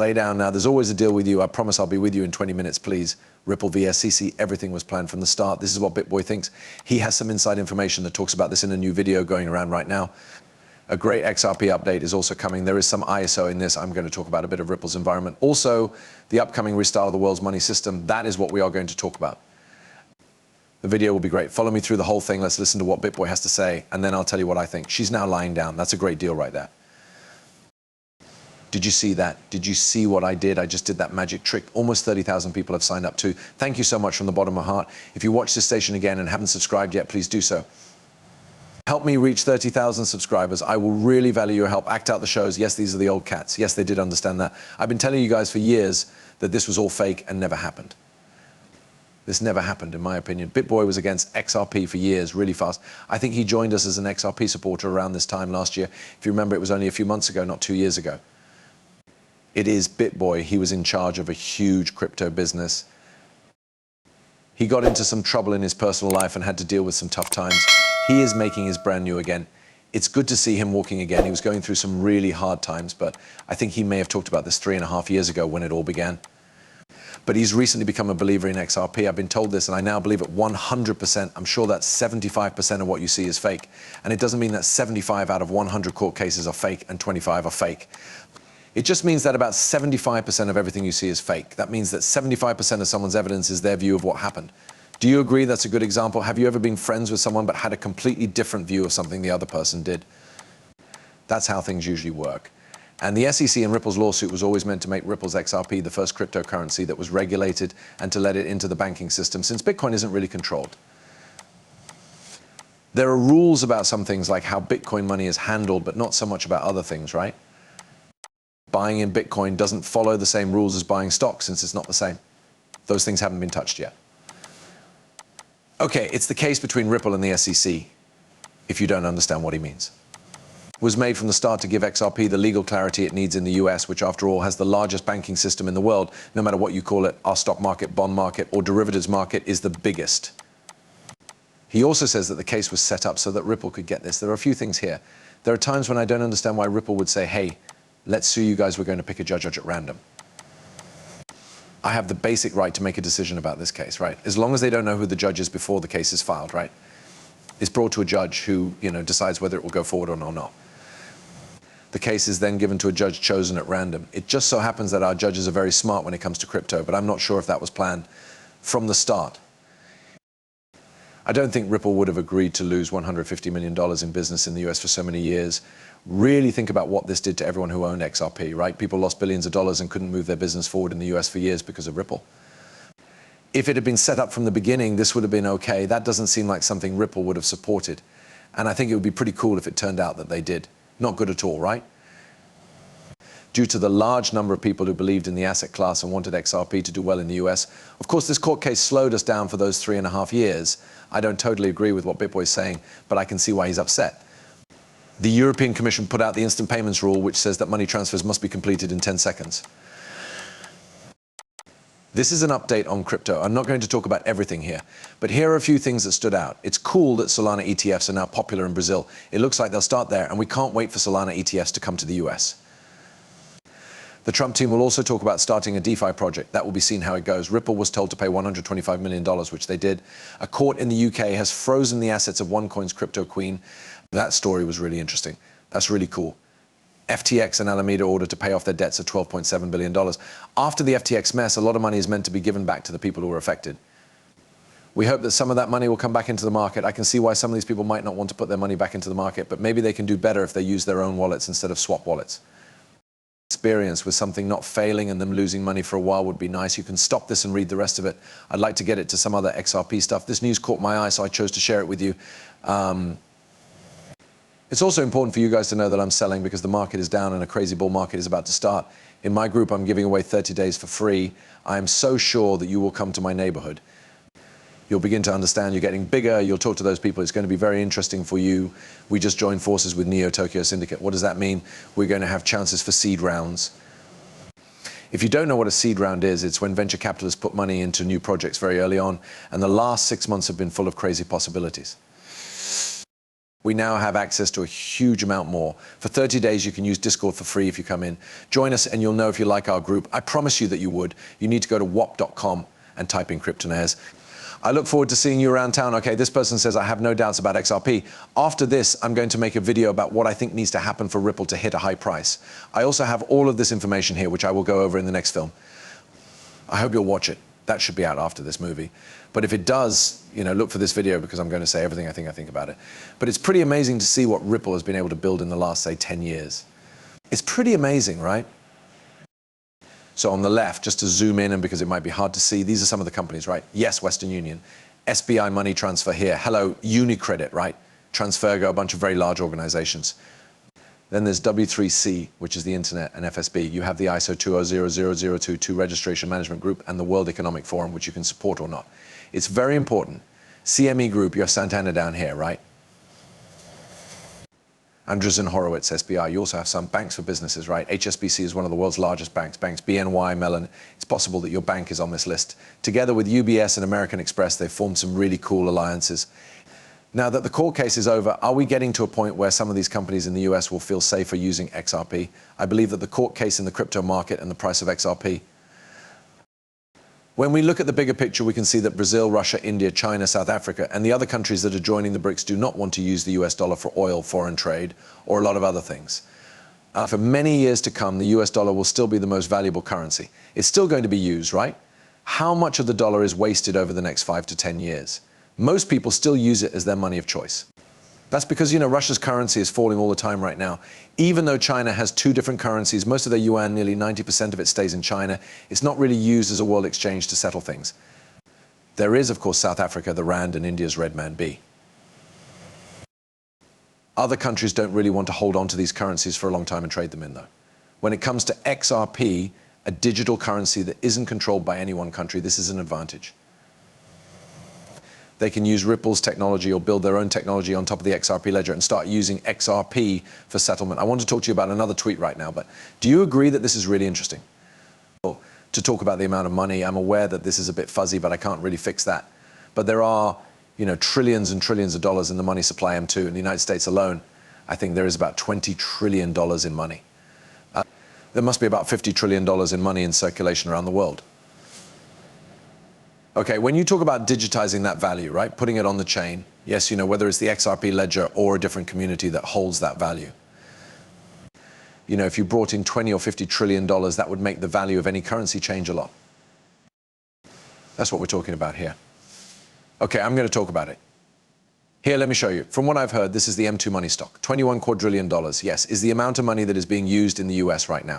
Lay down now. There's always a deal with you. I promise I'll be with you in 20 minutes, please. Ripple VSCC, everything was planned from the start. This is what BitBoy thinks. He has some inside information that talks about this in a new video going around right now. A great XRP update is also coming. There is some ISO in this. I'm going to talk about a bit of Ripple's environment. Also, the upcoming restyle of the world's money system. That is what we are going to talk about. The video will be great. Follow me through the whole thing. Let's listen to what BitBoy has to say, and then I'll tell you what I think. She's now lying down. That's a great deal right there. Did you see that? Did you see what I did? I just did that magic trick. Almost 30,000 people have signed up too. Thank you so much from the bottom of my heart. If you watch this station again and haven't subscribed yet, please do so. Help me reach 30,000 subscribers. I will really value your help. Act out the shows. Yes, these are the old cats. Yes, they did understand that. I've been telling you guys for years that this was all fake and never happened. This never happened, in my opinion. BitBoy was against XRP for years, really fast. I think he joined us as an XRP supporter around this time last year. If you remember, it was only a few months ago, not 2 years ago. It is BitBoy. He was in charge of a huge crypto business. He got into some trouble in his personal life and had to deal with some tough times. He is making his brand new again. It's good to see him walking again. He was going through some really hard times, but I think he may have talked about this 3.5 years ago when it all began. But he's recently become a believer in XRP. I've been told this, and I now believe it 100%. I'm sure that 75% of what you see is fake. And it doesn't mean that 75 out of 100 court cases are fake and 25 are fake. It just means that about 75% of everything you see is fake. That means that 75% of someone's evidence is their view of what happened. Do you agree that's a good example? Have you ever been friends with someone but had a completely different view of something the other person did? That's how things usually work. And the SEC and Ripple's lawsuit was always meant to make Ripple's XRP the first cryptocurrency that was regulated and to let it into the banking system, since Bitcoin isn't really controlled. There are rules about some things like how Bitcoin money is handled, but not so much about other things, right? Buying in Bitcoin doesn't follow the same rules as buying stock, since it's not the same. Those things haven't been touched yet. Okay, it's the case between Ripple and the SEC, if you don't understand what he means. It was made from the start to give XRP the legal clarity it needs in the US, which after all has the largest banking system in the world. No matter what you call it, our stock market, bond market, or derivatives market is the biggest. He also says that the case was set up so that Ripple could get this. There are a few things here. There are times when I don't understand why Ripple would say, hey, let's sue you guys, we're going to pick a judge at random. I have the basic right to make a decision about this case, right? As long as they don't know who the judge is before the case is filed, right? It's brought to a judge who, decides whether it will go forward or not. The case is then given to a judge chosen at random. It just so happens that our judges are very smart when it comes to crypto, but I'm not sure if that was planned from the start. I don't think Ripple would have agreed to lose $150 million in business in the US for so many years. Really think about what this did to everyone who owned XRP, right? People lost billions of dollars and couldn't move their business forward in the US for years because of Ripple. If it had been set up from the beginning, this would have been okay. That doesn't seem like something Ripple would have supported. And I think it would be pretty cool if it turned out that they did. Not good at all, right? Due to the large number of people who believed in the asset class and wanted XRP to do well in the US. Of course, this court case slowed us down for those 3.5 years. I don't totally agree with what BitBoy is saying, but I can see why he's upset. The European Commission put out the instant payments rule, which says that money transfers must be completed in 10 seconds. This is an update on crypto. I'm not going to talk about everything here, but here are a few things that stood out. It's cool that Solana ETFs are now popular in Brazil. It looks like they'll start there, and we can't wait for Solana ETFs to come to the US. The Trump team will also talk about starting a DeFi project. That will be seen how it goes. Ripple was told to pay $125 million, which they did. A court in the UK has frozen the assets of OneCoin's crypto queen. That story was really interesting. That's really cool. FTX and Alameda ordered to pay off their debts of $12.7 billion. After the FTX mess, a lot of money is meant to be given back to the people who were affected. We hope that some of that money will come back into the market. I can see why some of these people might not want to put their money back into the market, but maybe they can do better if they use their own wallets instead of swap wallets. Experience with something not failing and them losing money for a while would be nice. You can stop this and read the rest of it. I'd like to get it to some other XRP stuff. This news caught my eye, so I chose to share it with you. It's also important for you guys to know that I'm selling because the market is down and a crazy bull market is about to start. In my group, I'm giving away 30 days for free. I am so sure that you will come to my neighborhood. You'll begin to understand you're getting bigger. You'll talk to those people. It's going to be very interesting for you. We just joined forces with Neo Tokyo Syndicate. What does that mean? We're going to have chances for seed rounds. If you don't know what a seed round is, it's when venture capitalists put money into new projects very early on, and the last 6 months have been full of crazy possibilities. We now have access to a huge amount more. For 30 days, you can use Discord for free if you come in. Join us and you'll know if you like our group. I promise you that you would. You need to go to wop.com and type in Kryptonaires. I look forward to seeing you around town. Okay, this person says, I have no doubts about XRP. After this, I'm going to make a video about what I think needs to happen for Ripple to hit a high price. I also have all of this information here, which I will go over in the next film. I hope you'll watch it. That should be out after this movie. But if it does, look for this video because I'm going to say everything I think about it. But it's pretty amazing to see what Ripple has been able to build in the last, say, 10 years. It's pretty amazing, right? So on the left, just to zoom in, and because it might be hard to see, these are some of the companies, right? Yes, Western Union. SBI Money Transfer here. Hello, UniCredit, right? Transfergo, a bunch of very large organizations. Then there's W3C, which is the internet, and FSB. You have the ISO 2000022 Registration Management Group and the World Economic Forum, which you can support or not. It's very important. CME Group, you have Santana down here, right? Andreessen Horowitz, SBI. You also have some banks for businesses, right? HSBC is one of the world's largest banks. Banks BNY, Mellon. It's possible that your bank is on this list. Together with UBS and American Express, they've formed some really cool alliances. Now that the court case is over, are we getting to a point where some of these companies in the US will feel safer using XRP? I believe that the court case in the crypto market and the price of XRP. When we look at the bigger picture, we can see that Brazil, Russia, India, China, South Africa, and the other countries that are joining the BRICS do not want to use the US dollar for oil, foreign trade, or a lot of other things. For many years to come, the US dollar will still be the most valuable currency. It's still going to be used, right? How much of the dollar is wasted over the next 5 to 10 years? Most people still use it as their money of choice. That's because, Russia's currency is falling all the time right now. Even though China has 2 different currencies, most of their yuan, nearly 90% of it stays in China. It's not really used as a world exchange to settle things. There is, of course, South Africa, the rand, and India's renminbi. Other countries don't really want to hold on to these currencies for a long time and trade them in, though. When it comes to XRP, a digital currency that isn't controlled by any one country, this is an advantage. They can use Ripple's technology or build their own technology on top of the XRP ledger and start using XRP for settlement. I want to talk to you about another tweet right now, but do you agree that this is really interesting? To talk about the amount of money, I'm aware that this is a bit fuzzy, but I can't really fix that. But there are, trillions and trillions of dollars in the money supply M2. In the United States alone, I think there is about $20 trillion in money. There must be about $50 trillion in money in circulation around the world. Okay, when you talk about digitizing that value, right, putting it on the chain, yes, whether it's the XRP ledger or a different community that holds that value. If you brought in 20 or 50 trillion dollars, that would make the value of any currency change a lot. That's what we're talking about here. Okay, I'm going to talk about it. Here, let me show you. From what I've heard, this is the M2 money stock. $21 quadrillion, yes, is the amount of money that is being used in the US right now.